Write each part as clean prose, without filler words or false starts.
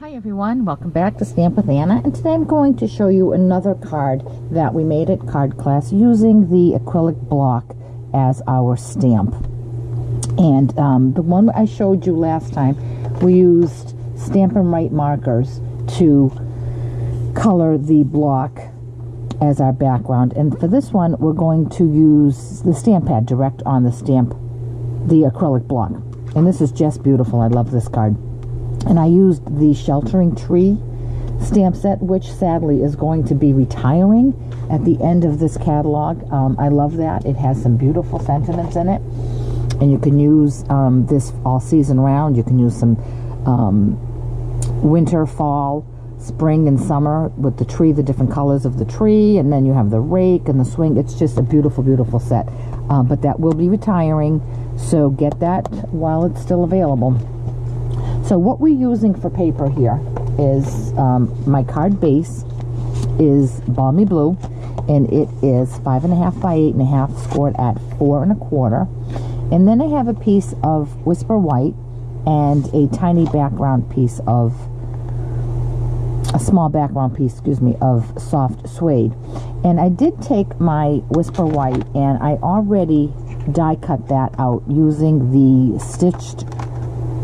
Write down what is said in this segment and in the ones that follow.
Hi everyone, welcome back to Stamp with Anna, and today I'm going to show you another card that we made at card class using the acrylic block as our stamp. And the one I showed you last time, we used Stampin' Write markers to color the block as our background, and for this one we're going to use the stamp pad direct on the stamp, the acrylic block. And this is just beautiful. I love this card. And I used the Sheltering Tree stamp set, which sadly is going to be retiring at the end of this catalog. I love that. It has some beautiful sentiments in it. And you can use this all season round. You can use some winter, fall, spring, and summer with the tree, the different colors of the tree. And then you have the rake and the swing. It's just a beautiful, beautiful set. But that will be retiring, so get that while it's still available. So what we're using for paper here is my card base is Balmy Blue, and it is 5.5 by 8.5, scored at 4 1/4. And then I have a piece of Whisper White and a tiny background piece of, a small background piece, excuse me, of soft suede. And I did take my Whisper White and I already die cut that out using the stitched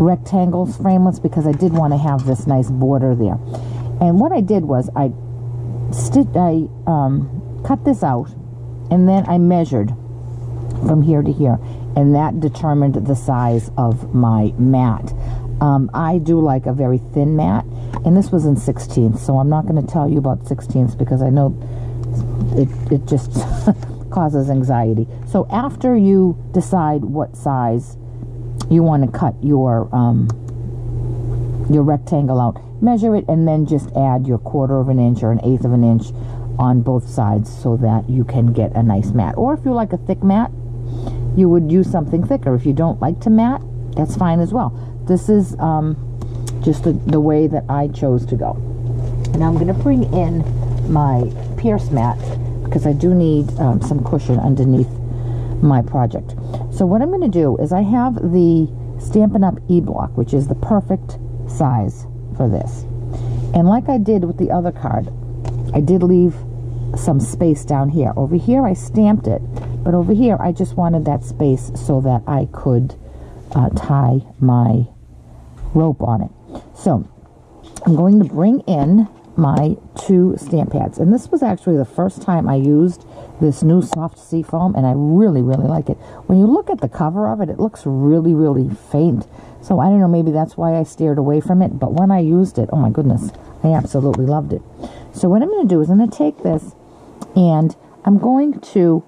rectangles frameless, because I did want to have this nice border there. And what I did was I cut this out, and then I measured from here to here, and that determined the size of my mat. I do like a very thin mat, and this was in 16ths, so I'm not going to tell you about 16ths because I know it just causes anxiety. So after you decide what size you want to cut your rectangle out, measure it, and then just add your 1/4 of an inch or 1/8 of an inch on both sides so that you can get a nice mat. Or if you like a thick mat, you would use something thicker. If you don't like to mat, that's fine as well. This is just the way that I chose to go. And I'm going to bring in my Pierce mat because I do need some cushion underneath my project. So what I'm going to do is I have the Stampin' Up! E-block, which is the perfect size for this. And like I did with the other card, I did leave some space down here. Over here I stamped it, but over here I just wanted that space so that I could tie my rope on it. So I'm going to bring in my 2 stamp pads, and this was actually the first time I used this new soft sea foam, and I really, really like it. When you look at the cover of it, it looks really, really faint. So I don't know, maybe that's why I steered away from it, but when I used it, oh my goodness, I absolutely loved it. So what I'm going to do is I'm going to take this and I'm going to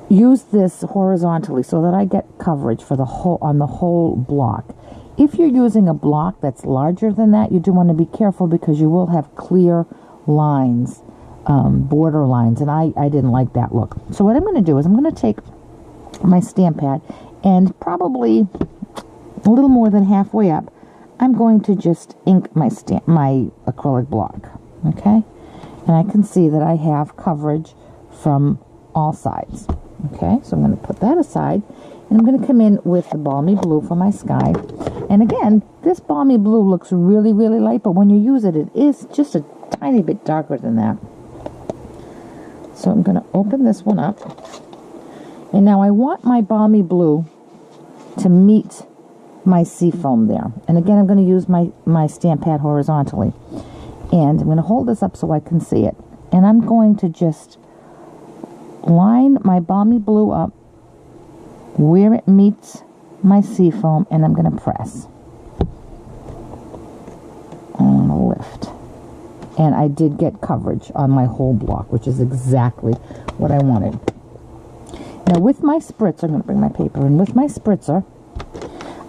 use this horizontally so that I get coverage for the whole, on the whole block. If you're using a block that's larger than that, you do want to be careful because you will have clear lines, border lines, and I didn't like that look. So what I'm going to do is I'm going to take my stamp pad, and probably a little more than halfway up, I'm going to just ink my acrylic block, okay? And I can see that I have coverage from all sides, okay? So I'm going to put that aside, and I'm going to come in with the Balmy Blue for my sky. And again, this Balmy Blue looks really, really light, but when you use it, it is just a tiny bit darker than that. So I'm going to open this one up. And now I want my Balmy Blue to meet my sea foam there. And again, I'm going to use my stamp pad horizontally. And I'm going to hold this up so I can see it. And I'm going to just line my Balmy Blue up where it meets my sea foam, and I'm going to press and lift. And I did get coverage on my whole block, which is exactly what I wanted. Now with my spritzer, I'm going to bring my paper in. With my spritzer,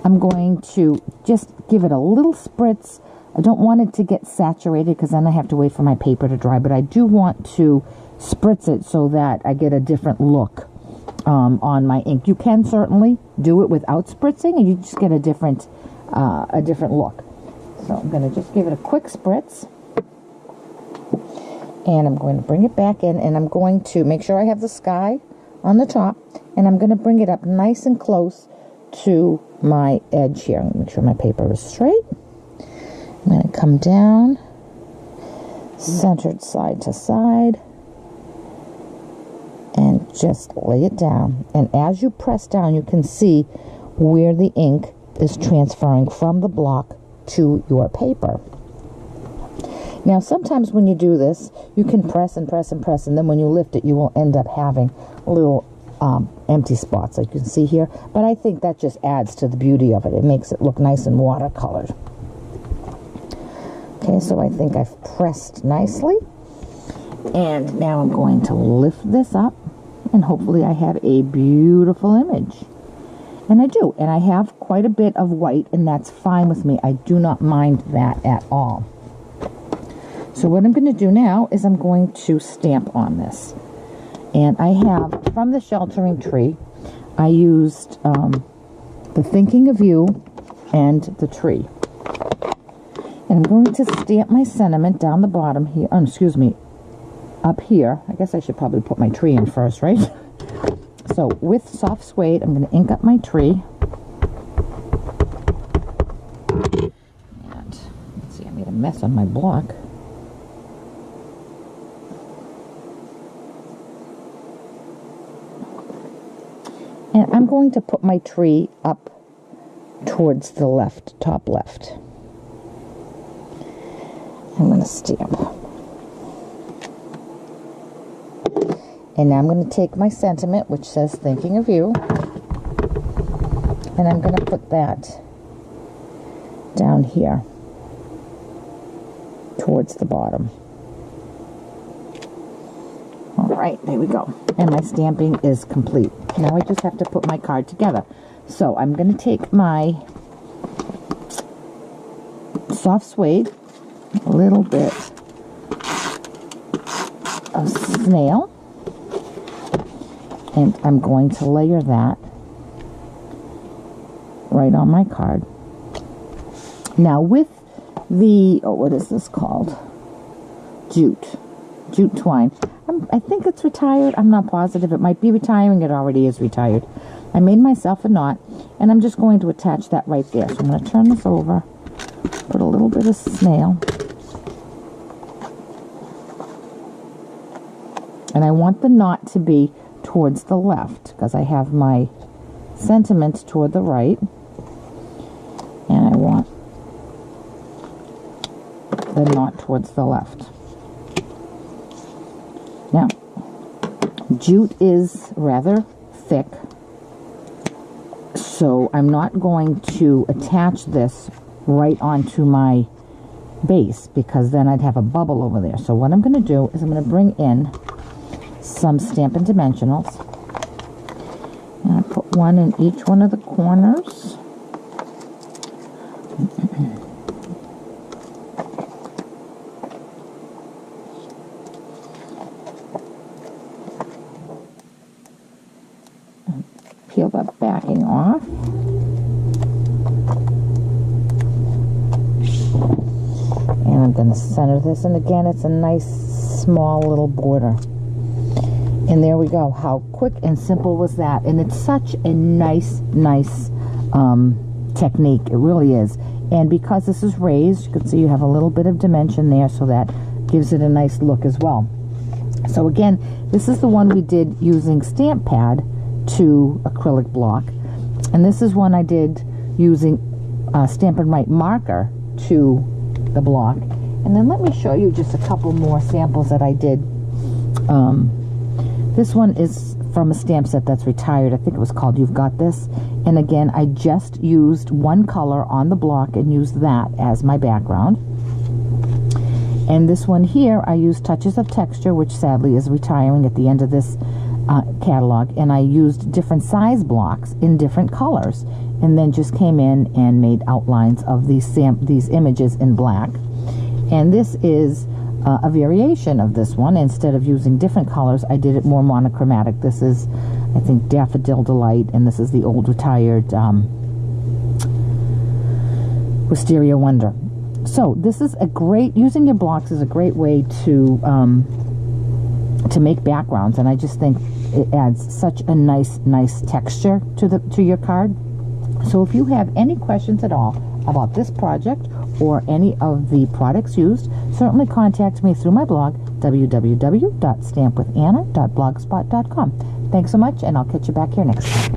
I'm going to just give it a little spritz. I don't want it to get saturated because then I have to wait for my paper to dry, but I do want to spritz it so that I get a different look on my ink. You can certainly do it without spritzing, and you just get a different look. So I'm going to just give it a quick spritz, and I'm going to bring it back in, and I'm going to make sure I have the sky on the top, and I'm going to bring it up nice and close to my edge here. Make sure my paper is straight. I'm going to come down, centered side to side, and just lay it down. And as you press down, you can see where the ink is transferring from the block to your paper. Now, sometimes when you do this, you can press and press and press, and then when you lift it, you will end up having little empty spots like you can see here. But I think that just adds to the beauty of it. It makes it look nice and watercolored. Okay, so I think I've pressed nicely. And now I'm going to lift this up, and hopefully I have a beautiful image. And I do, and I have quite a bit of white, and that's fine with me. I do not mind that at all. So what I'm going to do now is I'm going to stamp on this. And I have, from the sheltering tree, I used the Thinking of You and the tree. And I'm going to stamp my sentiment down the bottom here, excuse me, up here. I guess I should probably put my tree in first, right? So with soft suede, I'm going to ink up my tree. And let's see, I made a mess on my block. And I'm going to put my tree up towards the left, top left. I'm going to stamp. And now I'm going to take my sentiment, which says Thinking of You, and I'm going to put that down here towards the bottom. All right, there we go. And my stamping is complete. Now I just have to put my card together. So I'm going to take my soft suede, a little bit of snail, and I'm going to layer that right on my card. Now with the, what is this called? Jute twine. I think it's retired. I'm not positive. It might be retiring. It already is retired. I made myself a knot, and I'm just going to attach that right there. So I'm going to turn this over, put a little bit of snail, and I want the knot to be towards the left because I have my sentiment toward the right, and I want the knot towards the left. Now, jute is rather thick, so I'm not going to attach this right onto my base because then I'd have a bubble over there. So what I'm going to do is I'm going to bring in some Stampin' Dimensionals, and I put one in each one of the corners. Peel that backing off. And I'm going to center this, and again it's a nice small little border. And there we go. How quick and simple was that? And it's such a nice technique. It really is. And because this is raised, you can see you have a little bit of dimension there, so that gives it a nice look as well. So again, this is the one we did using stamp pad to acrylic block, and this is one I did using Stampin' Right marker to the block. And then let me show you just a couple more samples that I did. This one is from a stamp set that's retired. I think it was called You've Got This. And again, I just used one color on the block and used that as my background. And this one here, I used Touches of Texture, which sadly is retiring at the end of this catalog, and I used different size blocks in different colors, and then just came in and made outlines of these images in black. And this is a variation of this one. Instead of using different colors, I did it more monochromatic. This is, I think, Daffodil Delight, and this is the old retired Wisteria Wonder. So this is a great, using your blocks is a great way to make backgrounds, and I just think it adds such a nice texture to your card. So if you have any questions at all about this project or any of the products used, certainly contact me through my blog, www.stampwithanna.blogspot.com. Thanks so much, and I'll catch you back here next time.